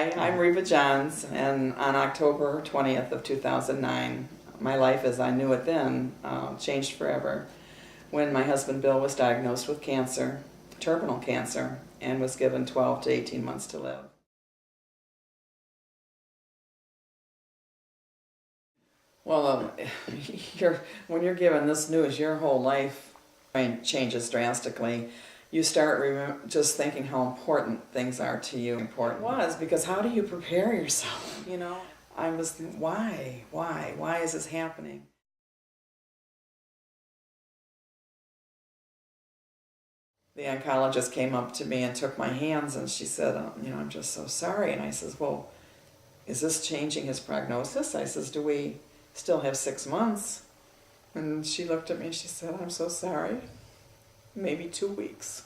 Hi, I'm Reva Johns, and on October 20th of 2009, my life as I knew it then changed forever when my husband Bill was diagnosed with cancer, terminal cancer, and was given 12 to 18 months to live. Well, when you're given this news, your whole life changes drastically. You start just thinking how important things are to you. Important was because how do you prepare yourself? You know, I was thinking, why is this happening? The oncologist came up to me and took my hands, and she said, I'm just so sorry. And I says, well, is this changing his prognosis? I says, do we still have 6 months? And she looked at me and she said, I'm so sorry. Maybe 2 weeks.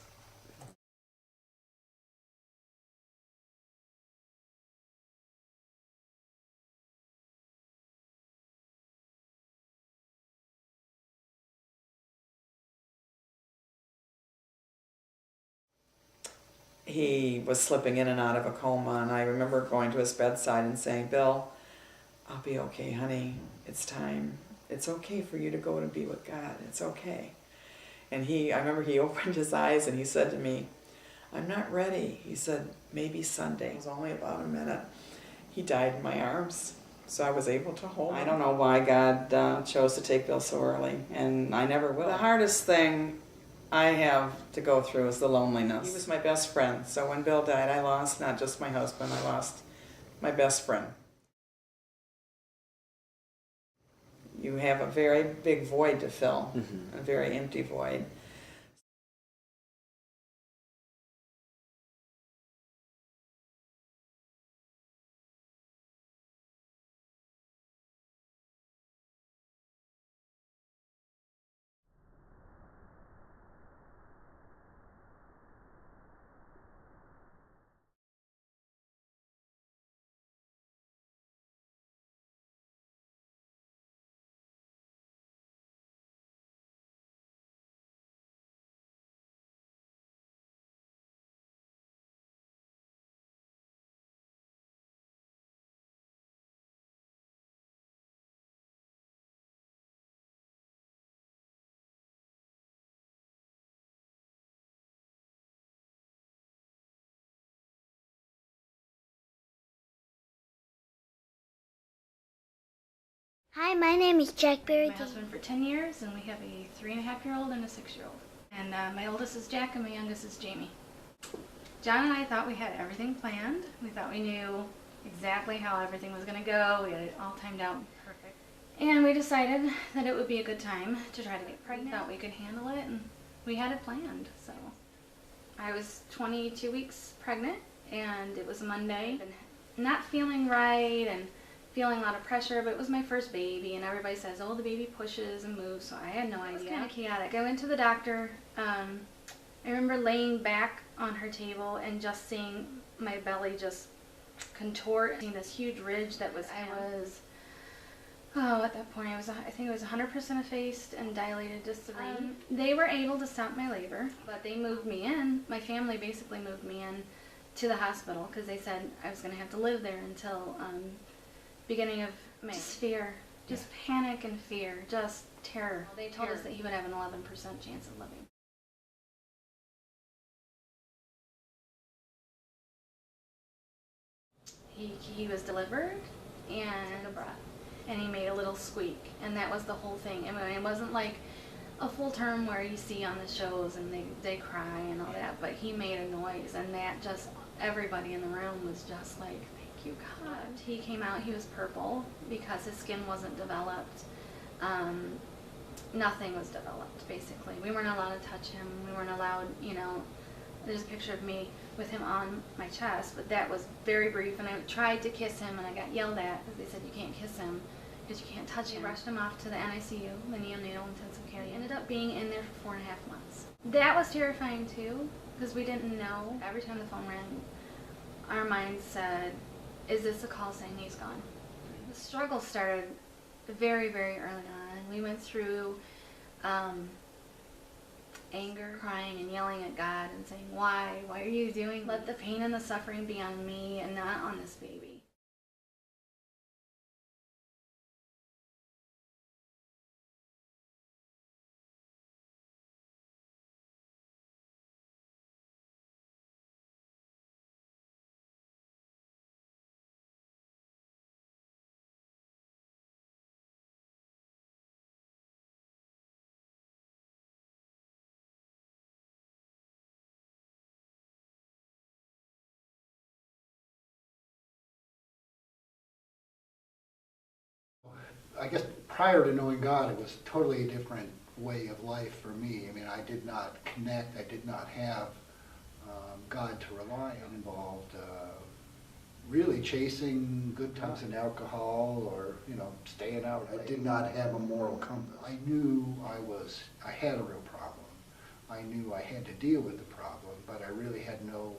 He was slipping in and out of a coma, and I remember going to his bedside and saying, Bill, I'll be okay, honey. It's time. It's okay for you to go to be with God. It's okay. And I remember he opened his eyes and he said to me, I'm not ready. He said, maybe Sunday. It was only about a minute. He died in my arms, so I was able to hold him. I don't know why God chose to take Bill so early, and I never will. The hardest thing I have to go through is the loneliness. He was my best friend, so when Bill died, I lost not just my husband, I lost my best friend. You have a very big void to fill, a very empty void. Hi, my name is Jack Berry. My husband for 10 years, and we have a 3.5-year-old and a 6-year-old. And my oldest is Jack, and my youngest is Jamie. John and I thought we had everything planned. We thought we knew exactly how everything was going to go. We had it all timed out perfect. And we decided that it would be a good time to try to get pregnant. Thought we could handle it, and we had it planned. So I was 22 weeks pregnant, and it was a Monday. And not feeling right, and feeling a lot of pressure, but it was my first baby, and everybody says, oh, the baby pushes and moves, so I had no idea. It was kind of chaotic. I went to the doctor. I remember laying back on her table and just seeing my belly just contort, seeing this huge ridge that was, at that point, I think it was 100% effaced and dilated to 3. They were able to stop my labor, but they moved me in. My family basically moved me in to the hospital because they said I was going to have to live there until beginning of May. Just fear, just panic and fear, just terror. They told us that he would have an 11% chance of living. He was delivered and a breath, and he made a little squeak, and that was the whole thing. I mean, it wasn't like a full term where you see on the shows and they cry and all that, but he made a noise, and that just, everybody in the room was just like, thank you, God. He came out, he was purple because his skin wasn't developed. Nothing was developed, basically. We weren't allowed to touch him. We weren't allowed, there's a picture of me with him on my chest, but that was very brief, and I tried to kiss him, and I got yelled at because they said you can't kiss him because you can't touch him. We rushed him off to the NICU, the neonatal intensive care. He ended up being in there for 4.5 months. That was terrifying too, because we didn't know. Every time the phone rang, our mind said, is this a call saying he's gone? The struggle started very, very early on. We went through anger, crying and yelling at God and saying, why? Why are you doing? Let the pain and the suffering be on me and not on this baby. I guess prior to knowing God, it was a totally different way of life for me. I mean, I did not connect, I did not have God to rely on. Involved really chasing good times and alcohol, or, you know, staying out. I did not have a moral compass. I knew I had a real problem. I knew I had to deal with the problem, but I really had no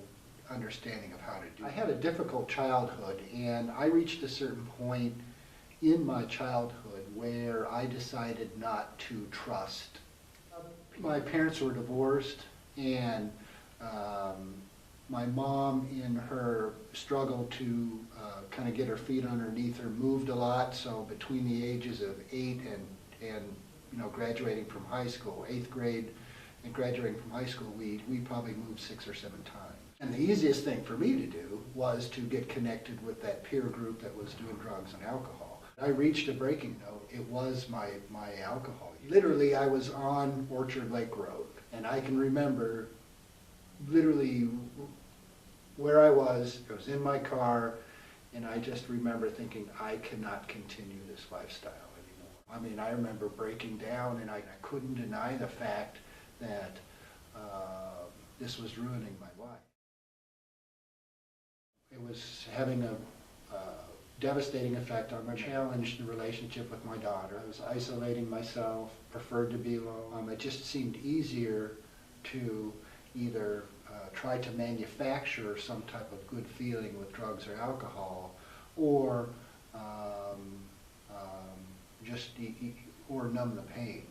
understanding of how to do it. I had a difficult childhood, and I reached a certain point in my childhood where I decided not to trust. My parents were divorced, and my mom, in her struggle to kind of get her feet underneath her, moved a lot. So between the ages of 8 and you know, graduating from high school, 8th grade and graduating from high school, we probably moved 6 or 7 times. And the easiest thing for me to do was to get connected with that peer group that was doing drugs and alcohol. I reached a breaking note. It was my alcohol. Literally, I was on Orchard Lake Road, and I can remember literally where I was in my car, and I just remember thinking, I cannot continue this lifestyle anymore. I mean, I remember breaking down, and I couldn't deny the fact that this was ruining my life. It was having a devastating effect on my challenge, the relationship with my daughter. I was isolating myself, preferred to be alone. It just seemed easier to either try to manufacture some type of good feeling with drugs or alcohol, or just or numb the pain.